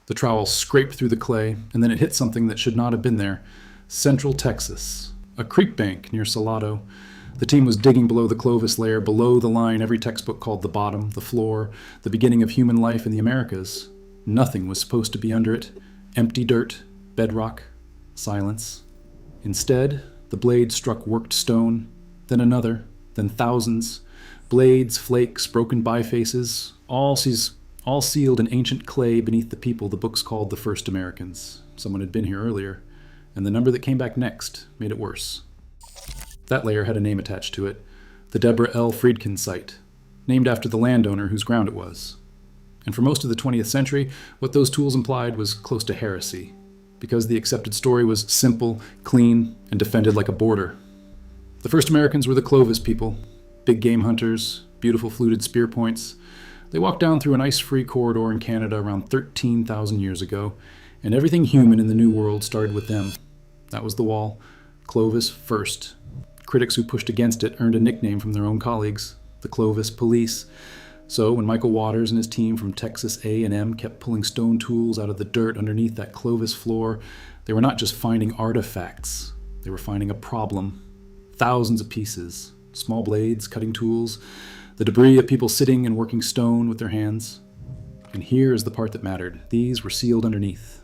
The trowel scraped through the clay, and then it hit something that should not have been there. Central Texas, a creek bank near Salado. The team was digging below the Clovis layer, below the line every textbook called the bottom, the floor, the beginning of human life in the Americas. Nothing was supposed to be under it. Empty dirt, bedrock, silence. Instead, the blade struck worked stone, then another, then thousands. Blades, flakes, broken bifaces, all sealed in ancient clay beneath the people the books called the first Americans. Someone had been here earlier, and the number that came back next made it worse. That layer had a name attached to it, the Deborah L. Friedkin site, named after the landowner whose ground it was. And for most of the 20th century, what those tools implied was close to heresy, because the accepted story was simple, clean, and defended like a border. The first Americans were the Clovis people, big game hunters, beautiful fluted spear points. They walked down through an ice-free corridor in Canada around 13,000 years ago, and everything human in the New World started with them. That was the wall. Clovis first. Critics who pushed against it earned a nickname from their own colleagues, the Clovis Police. So when Michael Waters and his team from Texas A&M kept pulling stone tools out of the dirt underneath that Clovis floor, they were not just finding artifacts. They were finding a problem. Thousands of pieces, small blades, cutting tools, the debris of people sitting and working stone with their hands. And here is the part that mattered. These were sealed underneath.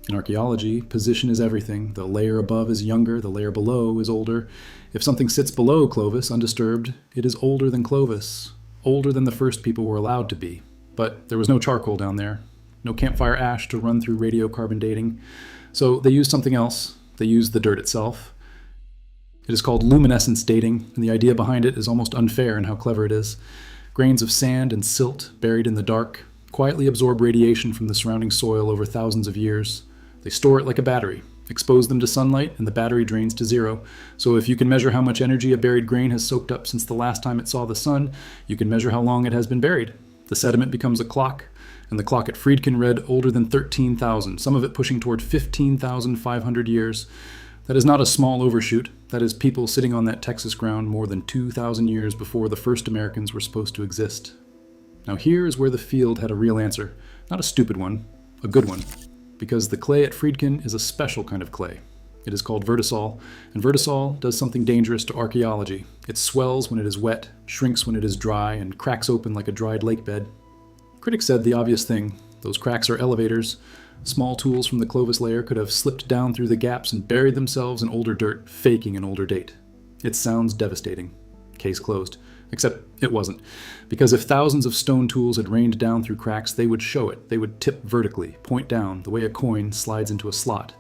In archaeology, position is everything. The layer above is younger, the layer below is older. If something sits below Clovis, undisturbed, it is older than Clovis, older than the first people were allowed to be. But there was no charcoal down there, no campfire ash to run through radiocarbon dating. So they used something else. They used the dirt itself. It is called luminescence dating, and the idea behind it is almost unfair in how clever it is. Grains of sand and silt buried in the dark quietly absorb radiation from the surrounding soil over thousands of years. They store it like a battery, expose them to sunlight, and the battery drains to zero. So if you can measure how much energy a buried grain has soaked up since the last time it saw the sun, you can measure how long it has been buried. The sediment becomes a clock, and the clock at Friedkin read older than 13,000, some of it pushing toward 15,500 years. That is not a small overshoot. That is people sitting on that Texas ground more than 2,000 years before the first Americans were supposed to exist. Now here is where the field had a real answer. Not a stupid one, a good one. Because the clay at Friedkin is a special kind of clay. It is called vertisol, and vertisol does something dangerous to archaeology. It swells when it is wet, shrinks when it is dry, and cracks open like a dried lake bed. Critics said the obvious thing. Those cracks are elevators. Small tools from the Clovis layer could have slipped down through the gaps and buried themselves in older dirt, faking an older date. It sounds devastating. Case closed. Except it wasn't. Because if thousands of stone tools had rained down through cracks, they would show it. They would tip vertically, point down, the way a coin slides into a slot.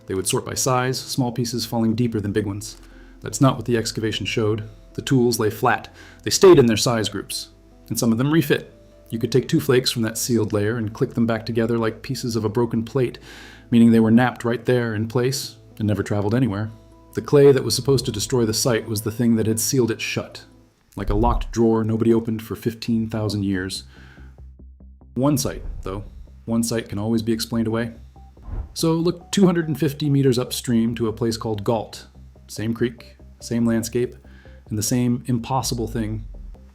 They would sort by size, small pieces falling deeper than big ones. That's not what the excavation showed. The tools lay flat. They stayed in their size groups. And some of them refit. You could take two flakes from that sealed layer and click them back together like pieces of a broken plate, meaning they were napped right there in place and never traveled anywhere. The clay that was supposed to destroy the site was the thing that had sealed it shut. Like a locked drawer nobody opened for 15,000 years. One site, though. One site can always be explained away. So look 250 meters upstream to a place called Galt. Same creek, same landscape, and the same impossible thing.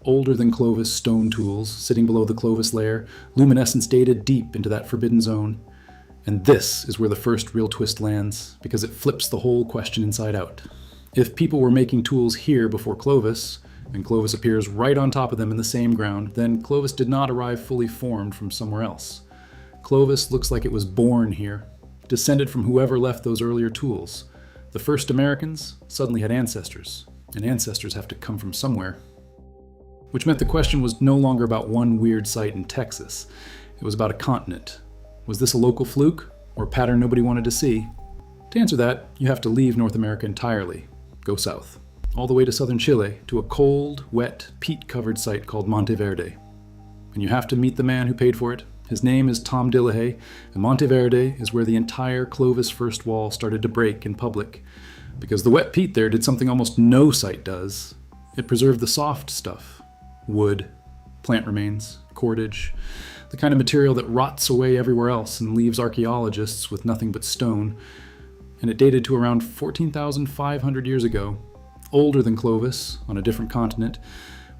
Older than Clovis stone tools, sitting below the Clovis layer, luminescence dated deep into that forbidden zone. And this is where the first real twist lands, because it flips the whole question inside out. If people were making tools here before Clovis, and Clovis appears right on top of them in the same ground, then Clovis did not arrive fully formed from somewhere else. Clovis looks like it was born here, descended from whoever left those earlier tools. The first Americans suddenly had ancestors, and ancestors have to come from somewhere. Which meant the question was no longer about one weird site in Texas. It was about a continent. Was this a local fluke, or a pattern nobody wanted to see? To answer that, you have to leave North America entirely. Go south. All the way to southern Chile, to a cold, wet, peat-covered site called Monte Verde. And you have to meet the man who paid for it. His name is Tom Dillahay, and Monte Verde is where the entire Clovis first wall started to break in public. Because the wet peat there did something almost no site does. It preserved the soft stuff. Wood, plant remains, cordage, the kind of material that rots away everywhere else and leaves archaeologists with nothing but stone. And it dated to around 14,500 years ago. Older than Clovis, on a different continent,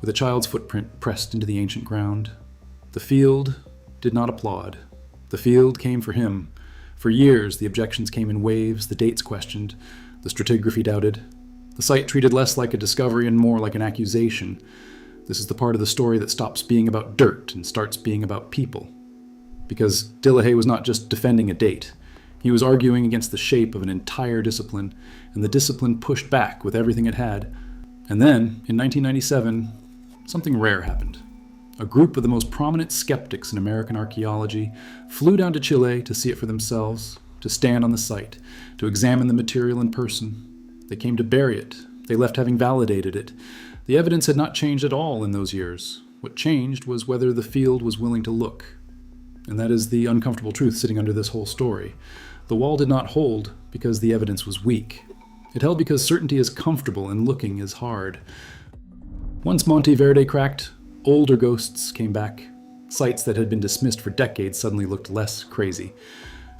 with a child's footprint pressed into the ancient ground. The field did not applaud. The field came for him. For years, the objections came in waves, the dates questioned, the stratigraphy doubted. The site treated less like a discovery and more like an accusation. This is the part of the story that stops being about dirt and starts being about people. Because Dillehay was not just defending a date. He was arguing against the shape of an entire discipline, and the discipline pushed back with everything it had. And then, in 1997, something rare happened. A group of the most prominent skeptics in American archaeology flew down to Chile to see it for themselves, to stand on the site, to examine the material in person. They came to bury it. They left having validated it. The evidence had not changed at all in those years. What changed was whether the field was willing to look. And that is the uncomfortable truth sitting under this whole story. The wall did not hold because the evidence was weak. It held because certainty is comfortable and looking is hard. Once Monte Verde cracked, older ghosts came back. Sites that had been dismissed for decades suddenly looked less crazy.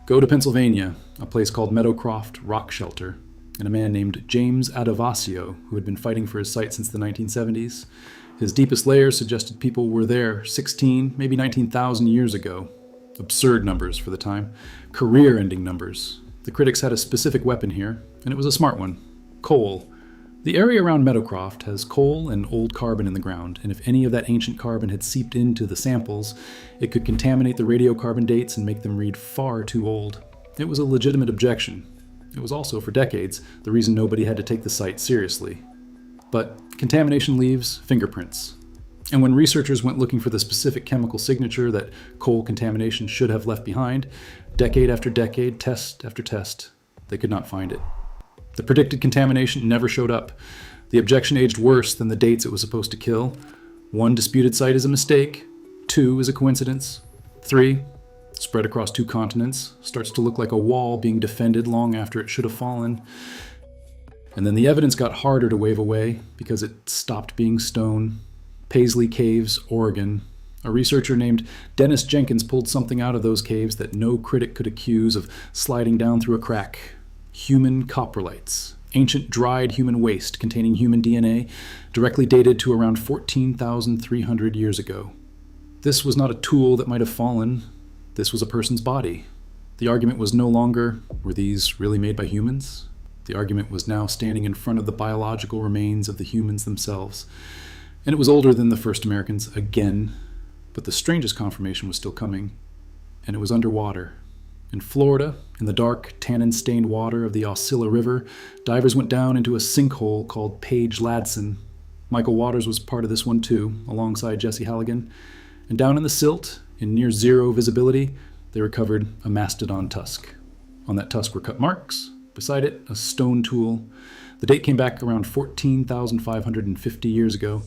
Go to Pennsylvania, a place called Meadowcroft Rock Shelter, and a man named James Adovasio, who had been fighting for his site since the 1970s. His deepest layers suggested people were there 16, maybe 19,000 years ago. Absurd numbers for the time. Career-ending numbers. The critics had a specific weapon here, and it was a smart one. Coal. The area around Meadowcroft has coal and old carbon in the ground, and if any of that ancient carbon had seeped into the samples, it could contaminate the radiocarbon dates and make them read far too old. It was a legitimate objection. It was also, for decades, the reason nobody had to take the site seriously. But contamination leaves fingerprints. And when researchers went looking for the specific chemical signature that coal contamination should have left behind, decade after decade, test after test, they could not find it. The predicted contamination never showed up. The objection aged worse than the dates it was supposed to kill. 1 disputed site is a mistake. 2 is a coincidence. 3, spread across 2 continents, starts to look like a wall being defended long after it should have fallen. And then the evidence got harder to wave away because it stopped being stone. Paisley Caves, Oregon. A researcher named Dennis Jenkins pulled something out of those caves that no critic could accuse of sliding down through a crack. Human coprolites, ancient dried human waste containing human DNA, directly dated to around 14,300 years ago. This was not a tool that might have fallen. This was a person's body. The argument was no longer, were these really made by humans? The argument was now standing in front of the biological remains of the humans themselves. And it was older than the first Americans again, but the strangest confirmation was still coming, and it was underwater. In Florida, in the dark, tannin-stained water of the Osceola River, divers went down into a sinkhole called Page Ladson. Michael Waters was part of this one too, alongside Jesse Halligan. And down in the silt, in near zero visibility, they recovered a mastodon tusk. On that tusk were cut marks. Beside it, a stone tool. The date came back around 14,550 years ago.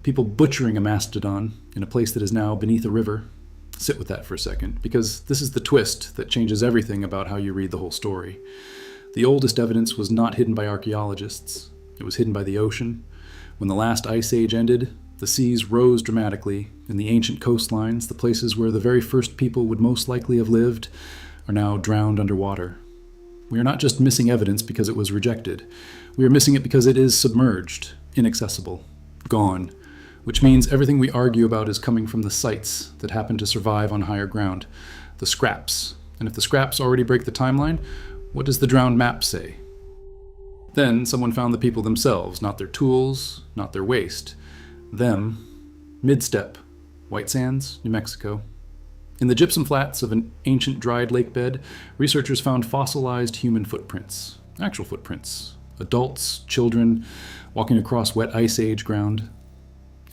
People butchering a mastodon in a place that is now beneath a river. Sit with that for a second, because this is the twist that changes everything about how you read the whole story. The oldest evidence was not hidden by archaeologists. It was hidden by the ocean. When the last ice age ended, the seas rose dramatically, and the ancient coastlines, the places where the very first people would most likely have lived, are now drowned underwater. We are not just missing evidence because it was rejected. We are missing it because it is submerged, inaccessible, gone. Which means everything we argue about is coming from the sites that happen to survive on higher ground, the scraps. And if the scraps already break the timeline, what does the drowned map say? Then someone found the people themselves, not their tools, not their waste. Them, Midstep, White Sands, New Mexico. In the gypsum flats of an ancient dried lake bed, researchers found fossilized human footprints, actual footprints, adults, children, walking across wet ice age ground.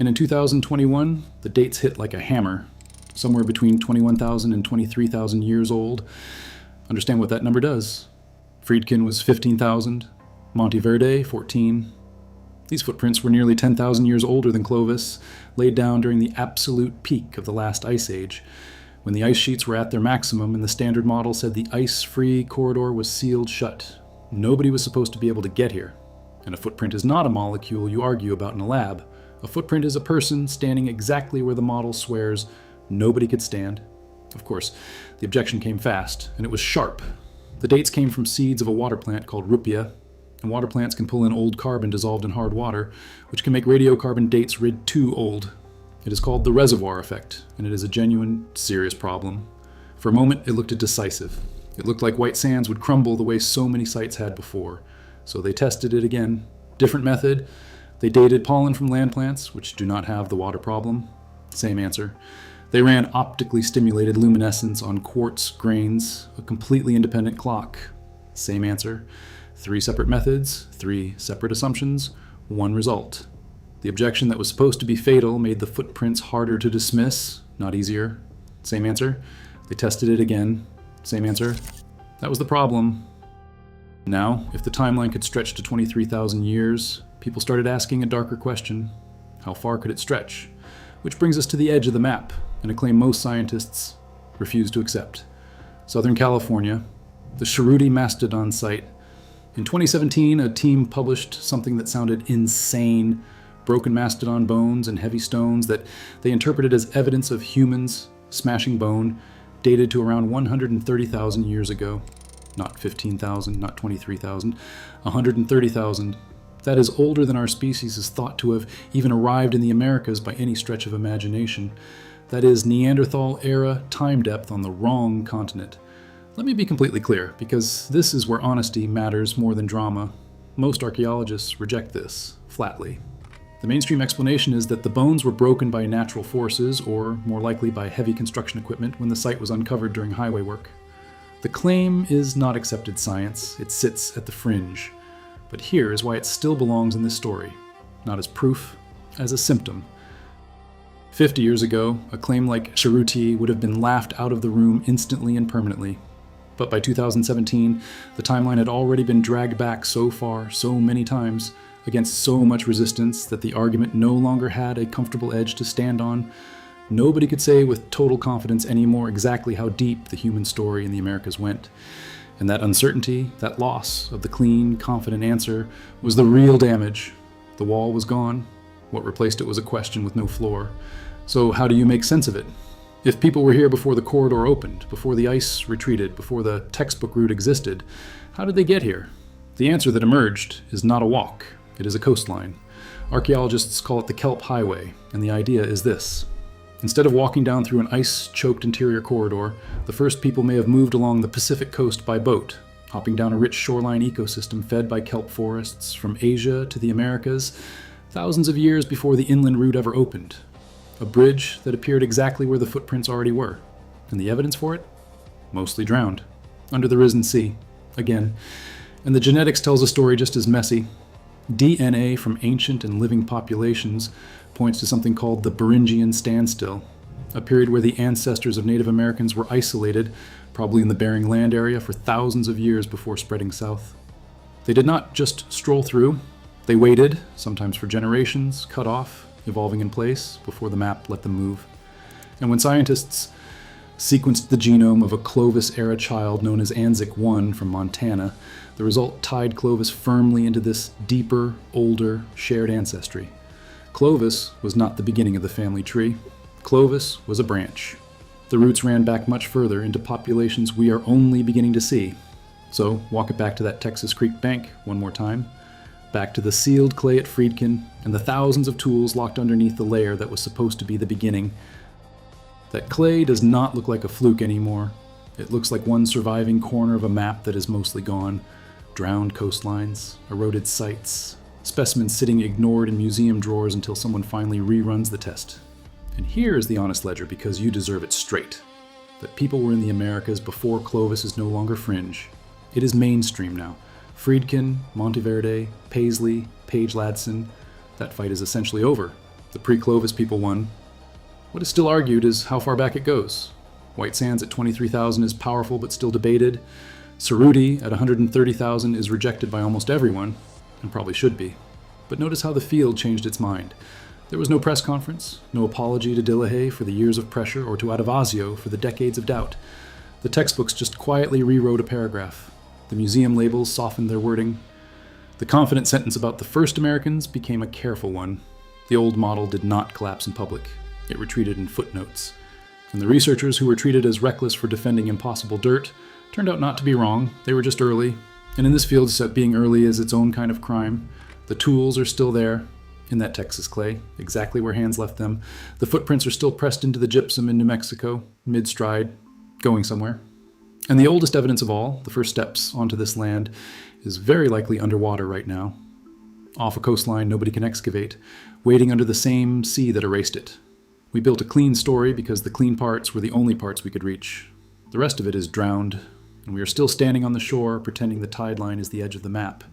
And in 2021, the dates hit like a hammer, somewhere between 21,000 and 23,000 years old. Understand what that number does. Friedkin was 15,000, Monte Verde, 14. These footprints were nearly 10,000 years older than Clovis, laid down during the absolute peak of the last ice age, when the ice sheets were at their maximum and the standard model said the ice-free corridor was sealed shut. Nobody was supposed to be able to get here. And a footprint is not a molecule you argue about in a lab. A footprint is a person standing exactly where the model swears nobody could stand. Of course, the objection came fast, and it was sharp. The dates came from seeds of a water plant called Rupia, and water plants can pull in old carbon dissolved in hard water, which can make radiocarbon dates read too old. It is called the reservoir effect, and it is a genuine, serious problem. For a moment, it looked decisive. It looked like White Sands would crumble the way so many sites had before. So they tested it again. Different method. They dated pollen from land plants, which do not have the water problem. Same answer. They ran optically stimulated luminescence on quartz grains, a completely independent clock. Same answer. 3 separate methods, 3 separate assumptions, 1 result. The objection that was supposed to be fatal made the footprints harder to dismiss, not easier. Same answer. They tested it again. Same answer. That was the problem. Now, if the timeline could stretch to 23,000 years, people started asking a darker question. How far could it stretch? Which brings us to the edge of the map, and a claim most scientists refuse to accept. Southern California, the Cerruti Mastodon site. In 2017, a team published something that sounded insane: broken mastodon bones and heavy stones that they interpreted as evidence of humans smashing bone, dated to around 130,000 years ago. Not 15,000, not 23,000, 130,000. That is older than our species is thought to have even arrived in the Americas by any stretch of imagination. That is Neanderthal-era time depth on the wrong continent. Let me be completely clear, because this is where honesty matters more than drama. Most archaeologists reject this, flatly. The mainstream explanation is that the bones were broken by natural forces, or more likely by heavy construction equipment, when the site was uncovered during highway work. The claim is not accepted science, it sits at the fringe. But here is why it still belongs in this story, not as proof, as a symptom. 50 years ago, a claim like Cerruti would have been laughed out of the room instantly and permanently. But by 2017, the timeline had already been dragged back so far, so many times, against so much resistance that the argument no longer had a comfortable edge to stand on. Nobody could say with total confidence anymore exactly how deep the human story in the Americas went. And that uncertainty, that loss of the clean, confident answer, was the real damage. The wall was gone. What replaced it was a question with no floor. So how do you make sense of it? If people were here before the corridor opened, before the ice retreated, before the textbook route existed, how did they get here? The answer that emerged is not a walk. It is a coastline. Archaeologists call it the Kelp Highway, and the idea is this. Instead of walking down through an ice-choked interior corridor, the first people may have moved along the Pacific coast by boat, hopping down a rich shoreline ecosystem fed by kelp forests from Asia to the Americas, thousands of years before the inland route ever opened. A bridge that appeared exactly where the footprints already were. And the evidence for it? Mostly drowned. Under the risen sea. Again. And the genetics tells a story just as messy. DNA from ancient and living populations points to something called the Beringian Standstill, a period where the ancestors of Native Americans were isolated, probably in the Bering Land area, for thousands of years before spreading south. They did not just stroll through. They waited, sometimes for generations, cut off, evolving in place, before the map let them move. And when scientists sequenced the genome of a Clovis-era child known as Anzac I from Montana, the result tied Clovis firmly into this deeper, older, shared ancestry. Clovis was not the beginning of the family tree. Clovis was a branch. The roots ran back much further into populations we are only beginning to see. So, walk it back to that Texas Creek bank one more time. Back to the sealed clay at Friedkin, and the thousands of tools locked underneath the layer that was supposed to be the beginning. That clay does not look like a fluke anymore. It looks like one surviving corner of a map that is mostly gone. Drowned coastlines, eroded sites, specimens sitting ignored in museum drawers until someone finally reruns the test. And here is the honest ledger, because you deserve it straight. That people were in the Americas before Clovis is no longer fringe. It is mainstream now. Friedkin, Monte Verde, Paisley, Page-Ladson. That fight is essentially over. The pre-Clovis people won. What is still argued is how far back it goes. White Sands at 23,000 is powerful but still debated. Cerruti at 130,000 is rejected by almost everyone, and probably should be. But notice how the field changed its mind. There was no press conference, no apology to Delahaye for the years of pressure or to Adavasio for the decades of doubt. The textbooks just quietly rewrote a paragraph. The museum labels softened their wording. The confident sentence about the first Americans became a careful one. The old model did not collapse in public. It retreated in footnotes. And the researchers who were treated as reckless for defending impossible dirt turned out not to be wrong. They were just early. And in this field, being early is its own kind of crime. The tools are still there, in that Texas clay, exactly where hands left them. The footprints are still pressed into the gypsum in New Mexico, mid-stride. going somewhere. And the oldest evidence of all, the first steps onto this land, is very likely underwater right now, off a coastline nobody can excavate, waiting under the same sea that erased it. We built a clean story because the clean parts were the only parts we could reach. The rest of it is drowned, and we are still standing on the shore pretending the tide line is the edge of the map.